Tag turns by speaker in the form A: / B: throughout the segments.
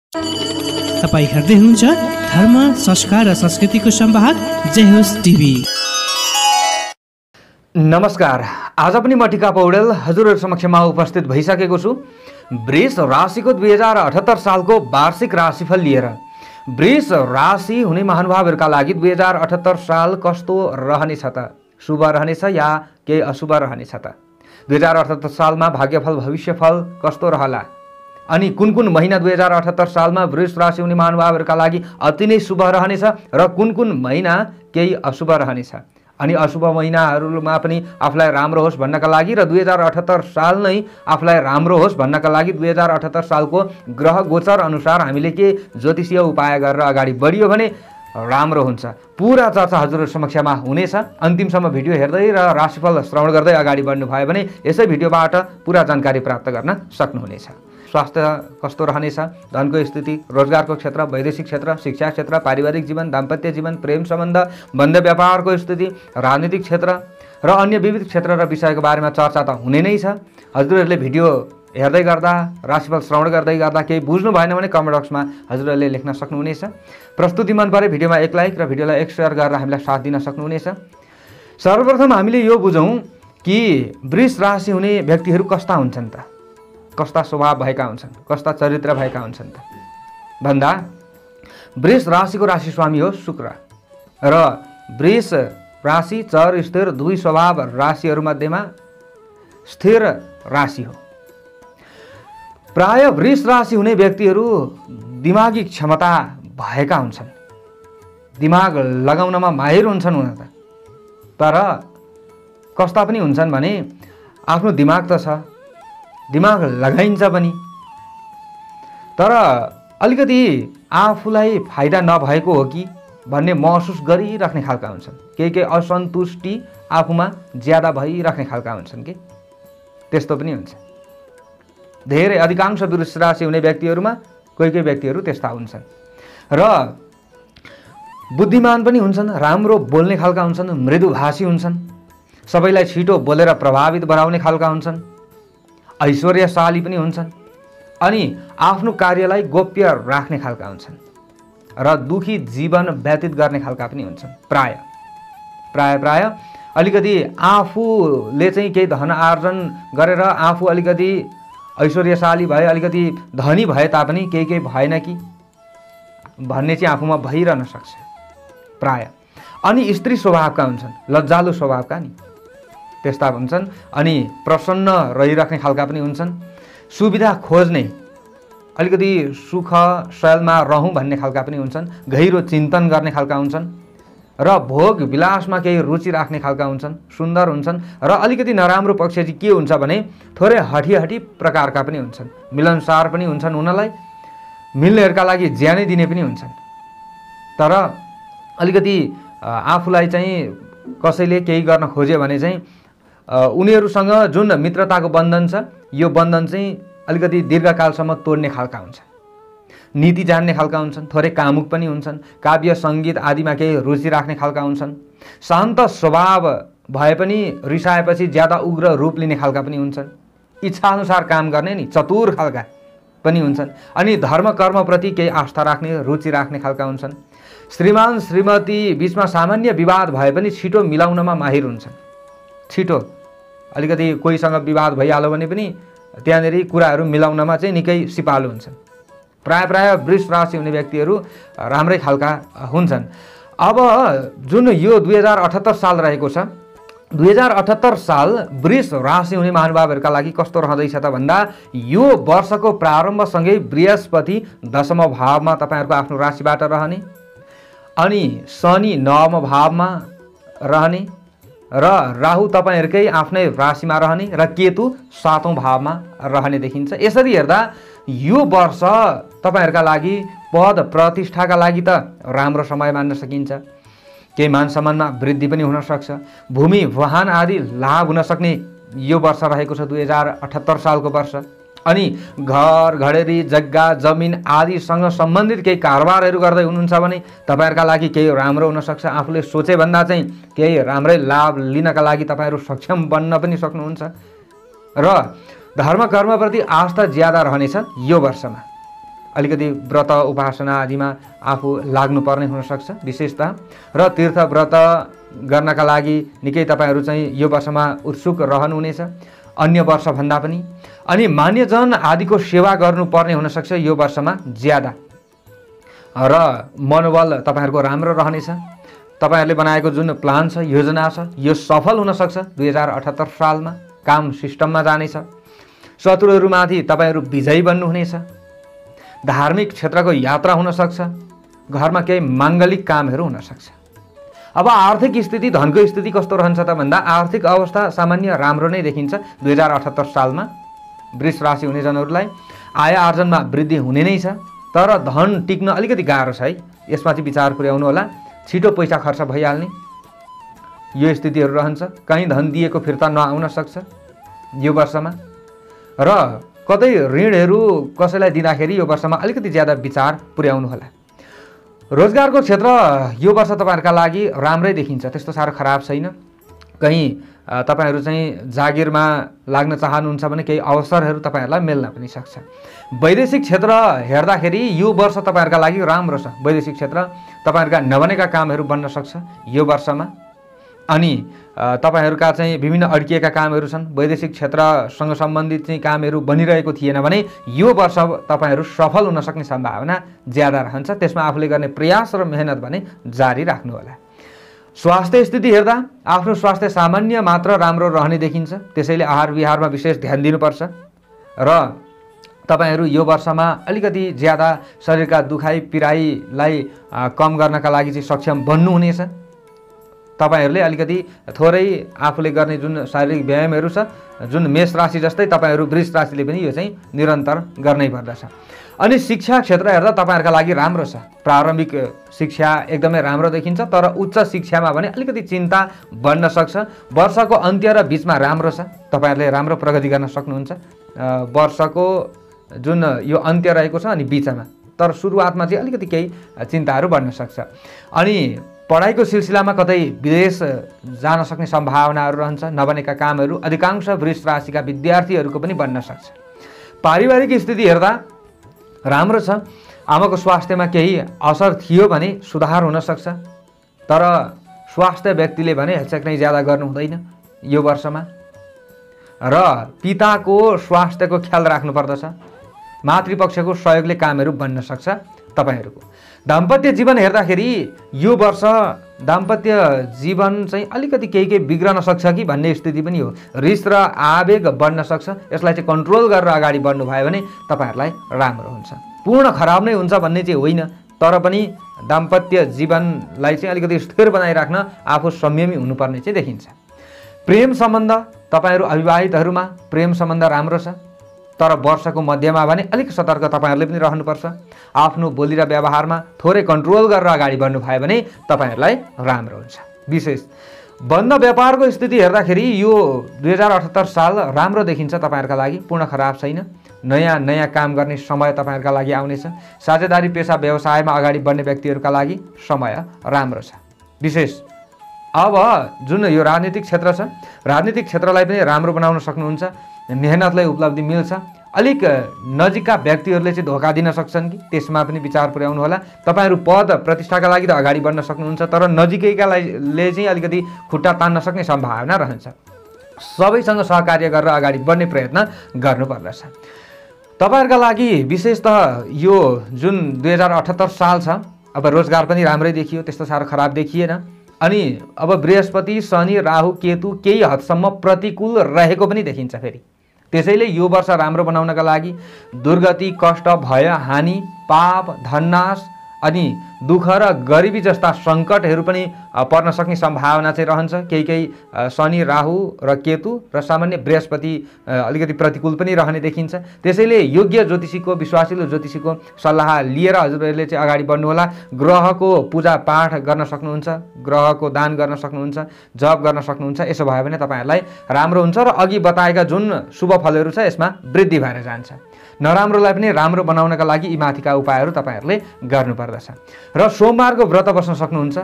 A: तपाईं हेर्दै हुनुहुन्छ धर्म संस्कार र संस्कृतिको संवाहक जय होस् टिभी।
B: नमस्कार, आज पनि म टिका पौडेल हजुरहरु समक्षमा उपस्थित भइसकेको छु। वृष राशिको 2078 सालको वार्षिक राशिफल लिएर। वृष राशि हुने महानुभावहरुका लागि 2078 साल कस्तो रहनेछ त? शुभ रहनेछ या केही अशुभ रहनेछ त? 2078 सालमा भाग्यफल भविष्यफल कस्तो रहला? अनि कुन कुन महिना 2078 सालमा वृष राशि हुने महानुभावहरुका लागि अति नै शुभ रहनेछ र कुन कुन महिना केही अशुभ रहनेछ? अनि अशुभ महिनाहरुमा पनि आफुलाई राम्रो होस् भन्नका लागि र 2078 साल नै आफुलाई राम्रो होस् भन्नका लागि 2078 सालको ग्रह गोचर अनुसार हामीले के ज्योतिषीय उपाय गरेर अगाडि बढियो भने राम्रो हुन्छ। पूरा चर्चा हजुरहरु समक्षमा हुनेछ। अन्तिमसम्म भिडियो हेर्दै र राशिफल श्रवण गर्दै अगाडि बढ्नु भयो भने यसै भिडियोबाट पूरा जानकारी प्राप्त गर्न सक्नुहुनेछ। स्वास्थ्य कस्तो रहनेछ, धनको स्थिति, रोजगारको क्षेत्र, वैदेशिक क्षेत्र, शिक्षा क्षेत्र, पारिवारिक जीवन, दाम्पत्य जीवन, प्रेम सम्बन्ध, बन्ध व्यापारको स्थिति, राजनीतिक क्षेत्र र अन्य विविध क्षेत्र र विषयको बारेमा चर्चा त हुने नै छ। हजुरहरूले भिडियो हेर्दै गर्दा राशिफल श्रवण गर्दै गर्दा केही बुझ्नु भएन भने कमेन्ट बक्समा हजुरहरूले लेख्न सक्नुहुनेछ। प्रस्तुति मन परे भिडियोमा एक लाइक र भिडियोलाई एक शेयर गरेर हामीलाई साथ दिन सक्नुहुनेछ। सर्वप्रथम हामीले यो बुझौं कि वृष राशि हुने व्यक्तिहरू कस्ता हुन्छन् त? कस्ता स्वभाव भएका हुन्छन्, कस्ता चरित्र भएका हुन्छन् त भन्दा वृष राशिको राशि स्वामी हो शुक्र र वृष राशि चर स्थिर दुई स्वभाव राशिहरू मध्येमा स्थिर राशि हो। प्राय वृष राशि हुने व्यक्तिहरू दिमागी क्षमता भएका हुन्छन्, दिमाग लगाउनमा माहिर हुन्छन् हुन त। तर कस्ता पनि हुन्छन् भने आफ्नो दिमाग त छ, दिमाग लगाइन्छ पनि, तर अलिकति आफूलाई फाइदा नभएको हो कि भन्ने महसुस गरिराख्ने खालका हुन्छन्। केही असन्तुष्टि आफूमा ज्यादा भइराख्ने खालका हुन्छन् कि त्यस्तो पनि हुन्छ। धेरै अधिकांश वृष राशि हुने व्यक्तिहरूमा कोही व्यक्तिहरू त्यस्ता हुन्छन् र बुद्धिमान पनि हुन्छन्, राम्रो बोल्ने खालका हुन्छन्, मृदुभाषी हुन्छन्, सबैलाई छिटो बोलेर प्रभावित बनाउने खालका हुन्छन्, ऐश्वर्यशाली पनि हुन्छन् अनि आफ्नो कार्यलाई गोप्य राख्ने खालका हुन्छन् र दुखी जीवन व्यतीत गर्ने खालका पनि हुन्छन्। प्राय अलिकति आफूले चाहिँ केही धन आर्जन गरेर आफू अलिकति ऐश्वर्यशाली भए, अलिकति धनी भए तापनि केही भएन कि भन्ने चाहिँ आफूमा भइरहन सक्छ प्राय। अनि स्त्री स्वभावका हुन्छन्, लज्जालु स्वभावका नि त्यस्ता हुन्छन् अनि प्रसन्न रहिराख्ने खालका पनि हुन्छन्, सुविधा खोज्ने, अलिकति सुख शैलमा रहौं भन्ने खालका पनि हुन्छन्, गहिरो चिन्तन गर्ने खालका हुन्छन् र भोग विलासमा केही रुचि राख्ने खालका हुन्छन्, सुन्दर हुन्छन् र अलिकति नराम्रो पक्ष चाहिँ के हुन्छ भने थोरै हठी प्रकारका पनि हुन्छन्, मिलनसार पनि हुन्छन्, उनलाई मिल्नेहरूका लागि ज्यानै दिने पनि हुन्छन्। तर अलिकति आफूलाई चाहिँ कसैले केही गर्न खोज्यो भने चाहिँ उनीहरूसँग जुन मित्रताको बन्धन छ यो बन्धन चाहिँ अलिकति दीर्घकालसम्म तोड्ने खालका हुन्छ। नीति जान्ने खालका हुन्छन्, थोरै कामुक पनि हुन्छन्, काव्य सङ्गीत आदिमा केही रुचि राख्ने खालका हुन्छन्, शान्त स्वभाव भए पनि रिसाएपछि ज्यादा उग्र रूप लिने खालका पनि हुन्छन्, इच्छाअनुसार काम गर्ने नि चतुर खालका पनि हुन्छन् अनि धर्म कर्मप्रति केही आस्था राख्ने, रुचि राख्ने खालका हुन्छन्। श्रीमान श्रीमती बीचमा सामान्य विवाद भए पनि छिटो मिलाउनमा माहिर हुन्छन्। छिटो अलिकति कोहीसँग विवाद भइहाल्यो भने पनि त्यहाँनेरि कुराहरू मिलाउनमा चाहिँ निकै सिपालु हुन्छन्। प्राय वृष राशि हुने व्यक्तिहरू राम्रै खालका हुन्छन्। अब जुन यो 2078 साल रहेको छ, 2078 साल वृष राशि हुने महानुभावहरूका लागि कस्तो रहँदैछ त भन्दा यो वर्षको प्रारम्भसँगै बृहस्पति दशम भावमा तपाईहरुको आफ्नो राशिबाट रहने अनि शनि नवम भावमा रहने र राहु तपाईहरुकै आफ्नै राशिमा रहने र केतु सातौं भावमा रहने देखिन्छ। यसरी हेर्दा यो वर्ष तपाईहरुका लागि पद प्रतिष्ठाका लागि त राम्रो समय मान्न सकिन्छ। केही मान सम्मानमा वृद्धि पनि हुन सक्छ, भूमि वाहन आदि लाभ हुन सक्ने यो वर्ष रहेको छ 2078 सालको वर्ष। अनि घर घडेरी जग्गा जमिन आदिसँग सम्बन्धित केही कारोबारहरू गर्दै हुनुहुन्छ भने तपाईहरुका लागि केही राम्रो हुन सक्छ। आफूले सोचे भन्दा चाहिँ केही राम्रै लाभ लिनका लागि तपाईहरु सक्षम बन्न पनि सक्नुहुन्छ र धर्म कर्मप्रति आस्था ज्यादा रहनेछ यो वर्षमा। अलिकति व्रत उपासना आदिमा आफू लाग्नुपर्ने हुनसक्छ विशेषतः। र तीर्थ व्रत गर्नका लागि निकै तपाईँहरू चाहिँ यो वर्षमा उत्सुक रहनुहुनेछ अन्य वर्षभन्दा पनि। अनि मान्यजन आदिको सेवा गर्नुपर्ने हुनसक्छ यो वर्षमा ज्यादा, र मनोबल तपाईँहरूको राम्रो रहनेछ। तपाईँहरूले बनाएको जुन प्लान छ, योजना छ, यो सफल हुनसक्छ 2078 सालमा। काम सिस्टममा जानेछ। शत्रुहरूमाथि तपाईँहरू विजयी बन्नुहुनेछ। धार्मिक क्षेत्रको यात्रा हुनसक्छ। घरमा केही माङ्गलिक कामहरू हुनसक्छ। अब आर्थिक स्थिति, धनको स्थिति कस्तो रहन्छ त भन्दा आर्थिक अवस्था सामान्य राम्रो नै देखिन्छ 2078 सालमा। वृष राशि हुने जनहरूलाई आय आर्जनमा वृद्धि हुने नै छ, तर धन टिक्न अलिकति गाह्रो छ है, यसमाथि विचार पुर्याउनु होला। छिटो पैसा खर्च भइहाल्ने यो स्थितिहरू रहन्छ। कहीँ धन दिएको फिर्ता नआउन सक्छ यो वर्षमा, र कतै ऋणहरू कसैलाई दिँदाखेरि यो वर्षमा अलिकति ज्यादा विचार पुर्याउनु होला। रोजगारको क्षेत्र यो वर्ष तपाईँहरूका लागि राम्रै देखिन्छ, त्यस्तो साह्रो खराब छैन। कहीँ तपाईँहरू चाहिँ जागिरमा लाग्न चाहनुहुन्छ भने केही अवसरहरू तपाईँहरूलाई मिल्न पनि सक्छ। वैदेशिक क्षेत्र हेर्दाखेरि यो वर्ष तपाईँहरूका लागि राम्रो छ। वैदेशिक क्षेत्र तपाईँहरूका नबनेका कामहरू बन्न सक्छ यो वर्षमा। अनि तपाईँहरूका चाहिँ विभिन्न अड्किएका कामहरू छन्, वैदेशिक क्षेत्रसँग सम्बन्धित चाहिँ कामहरू बनिरहेको थिएन भने यो वर्ष तपाईँहरू सफल हुन सक्ने सम्भावना ज्यादा रहन्छ। त्यसमा आफूले गर्ने प्रयास र मेहनत भने जारी राख्नुहोला। स्वास्थ्य स्थिति हेर्दा आफ्नो स्वास्थ्य सामान्य मात्र राम्रो रहने देखिन्छ, त्यसैले आहार विहारमा विशेष ध्यान दिनुपर्छ। र तपाईँहरू यो वर्षमा अलिकति ज्यादा शरीरका दुखाइ पिराइलाई कम गर्नका लागि चाहिँ सक्षम बन्नुहुनेछ। तपाईँहरूले अलिकति थोरै आफूले गर्ने जुन शारीरिक व्यायामहरू छ, जुन मेष राशि जस्तै तपाईँहरू वृष राशिले पनि यो चाहिँ निरन्तर गर्नै पर्दछ। अनि शिक्षा क्षेत्र हेर्दा तपाईँहरूका लागि राम्रो छ। प्रारम्भिक शिक्षा एकदमै राम्रो देखिन्छ, तर उच्च शिक्षामा भने अलिकति चिन्ता बन्न सक्छ। वर्षको अन्त्य र बिचमा राम्रो छ, तपाईँहरूले राम्रो प्रगति गर्न सक्नुहुन्छ वर्षको जुन यो अन्त्य रहेको छ अनि बिचमा, तर सुरुवातमा चाहिँ अलिकति केही चिन्ताहरू बन्न सक्छ। अनि पढाइको सिलसिलामा कतै विदेश जान सक्ने सम्भावनाहरू रहन्छ। नबनेका कामहरू अधिकांश वृष राशिका विद्यार्थीहरूको पनि बन्न सक्छ। पारिवारिक स्थिति हेर्दा राम्रो छ। आमाको स्वास्थ्यमा केही असर थियो भने सुधार हुन सक्छ, तर स्वास्थ्य व्यक्तिले भने हेलचेक नै ज्यादा गर्नु हुँदैन यो वर्षमा। र पिताको स्वास्थ्यको ख्याल राख्नुपर्दछ। मातृपक्षको सहयोगले कामहरू बन्न सक्छ तपाईँहरूको। दाम्पत्य जीवन हेर्दाखेरि यो वर्ष दाम्पत्य जीवन चाहिँ अलिकति केही बिग्रन सक्छ कि भन्ने स्थिति पनि हो। रिस र आवेग बढ्न सक्छ, यसलाई चाहिँ कन्ट्रोल गरेर अगाडि बढ्नु भयो भने तपाईँहरूलाई राम्रो हुन्छ। पूर्ण खराब नै हुन्छ भन्ने चाहिँ होइन, तर पनि दाम्पत्य जीवनलाई चाहिँ अलिकति स्थिर बनाइराख्न आफू संयमी हुनुपर्ने चाहिँ देखिन्छ। प्रेम सम्बन्ध तपाईँहरू अविवाहितहरूमा प्रेम सम्बन्ध राम्रो छ, तर वर्षको मध्यमा भने अलिक सतर्क तपाईँहरूले पनि रहनुपर्छ। आफ्नो बोली र व्यवहारमा थोरै कन्ट्रोल गरेर अगाडि बढ्नु भयो भने तपाईँहरूलाई राम्रो हुन्छ। विशेष बन्द व्यापारको स्थिति हेर्दाखेरि यो 2078 साल राम्रो देखिन्छ तपाईँहरूका लागि, पूर्ण खराब छैन। नयाँ नयाँ काम गर्ने समय तपाईँहरूका लागि आउनेछ। साझेदारी पेसा व्यवसायमा अगाडि बढ्ने व्यक्तिहरूका लागि समय राम्रो छ। विशेष अब जुन यो राजनीतिक क्षेत्र छ, राजनीतिक क्षेत्रलाई पनि राम्रो बनाउन सक्नुहुन्छ। मेहनतलाई उपलब्धि मिल्छ। अलिक नजिकका व्यक्तिहरूले चाहिँ धोका दिन सक्छन् कि त्यसमा पनि विचार पुर्याउनु होला। तपाईँहरू पद प्रतिष्ठाका लागि त अगाडि बढ्न सक्नुहुन्छ, तर नजिकैकाले चाहिँ अलिकति खुट्टा तान्न सक्ने सम्भावना रहन्छ। सबैसँग सहकार्य गरेर अगाडि बढ्ने प्रयत्न गर्नुपर्दछ। तपाईँहरूका लागि विशेषतः यो जुन 2078 साल छ, अब रोजगार पनि राम्रै देखियो, त्यस्तो साह्रो खराब देखिएन। अनि अब बृहस्पति शनि राहु केतु केही हदसम्म प्रतिकूल रहेको पनि देखिन्छ फेरि। त्यसैले यो वर्ष राम्रो बनाउनका लागि दुर्गति, कष्ट, भय, हानि, पाप, धननाश अनि दुःख र गरिबी जस्ता सङ्कटहरू पनि पर्न सक्ने सम्भावना चाहिँ रहन्छ। केही शनि राहु र केतु र सामान्य बृहस्पति अलिकति प्रतिकूल पनि रहने देखिन्छ। त्यसैले योग्य ज्योतिषीको, विश्वासिलो ज्योतिषीको सल्लाह लिएर हजुरहरूले चाहिँ अगाडि बढ्नुहोला। ग्रहको पूजा पाठ गर्न सक्नुहुन्छ, ग्रहको दान गर्न सक्नुहुन्छ, जप गर्न सक्नुहुन्छ। यसो भयो भने तपाईँहरूलाई राम्रो हुन्छ र अघि बताएका जुन शुभ फलहरू छ यसमा वृद्धि भएर जान्छ। नराम्रोलाई पनि राम्रो बनाउनका लागि यी माथिका उपायहरू तपाईँहरूले गर्नुपर्दछ। र सोमबारको व्रत बस्न सक्नुहुन्छ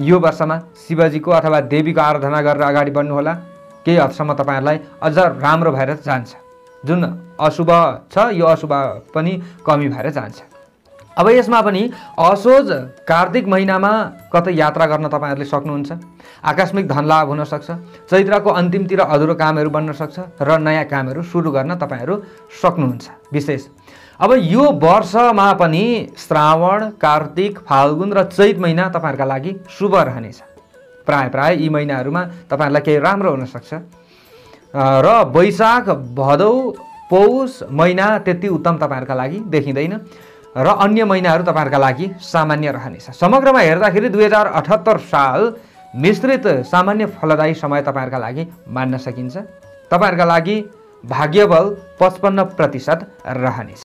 B: यो वर्षमा। शिवजीको अथवा देवीको आराधना गरेर अगाडि बढ्नुहोला। केही हदसम्म तपाईँहरूलाई अझ राम्रो भएर जान्छ। जुन अशुभ छ यो अशुभ पनि कमी भएर जान्छ। अब यसमा पनि असोज कार्तिक महिनामा कतै यात्रा गर्न तपाईहरुले सक्नुहुन्छ। आकस्मिक धन लाभ हुन सक्छ। चैत्रको अन्तिमतिर अधुरो कामहरू बन्न सक्छ र नयाँ कामहरू सुरु गर्न तपाईहरु सक्नुहुन्छ। विशेष अब यो वर्षमा पनि श्रावण, कार्तिक, फाल्गुन र चैत महिना तपाईहरुका लागि शुभ रहनेछ। प्राय यी महिनाहरूमा तपाईहरुलाई केही राम्रो हुन सक्छ र वैशाख, भदौ, पौष महिना त्यति उत्तम तपाईहरुका लागि देखिँदैन र अन्य महिनाहरू तपाईहरुका लागि सामान्य रहनेछ। समग्रमा हेर्दाखेरि 2078 साल मिश्रित सामान्य फलदायी समय तपाईहरुका लागि मान्न सकिन्छ। तपाईहरुका लागि भाग्यबल 55% रहनेछ।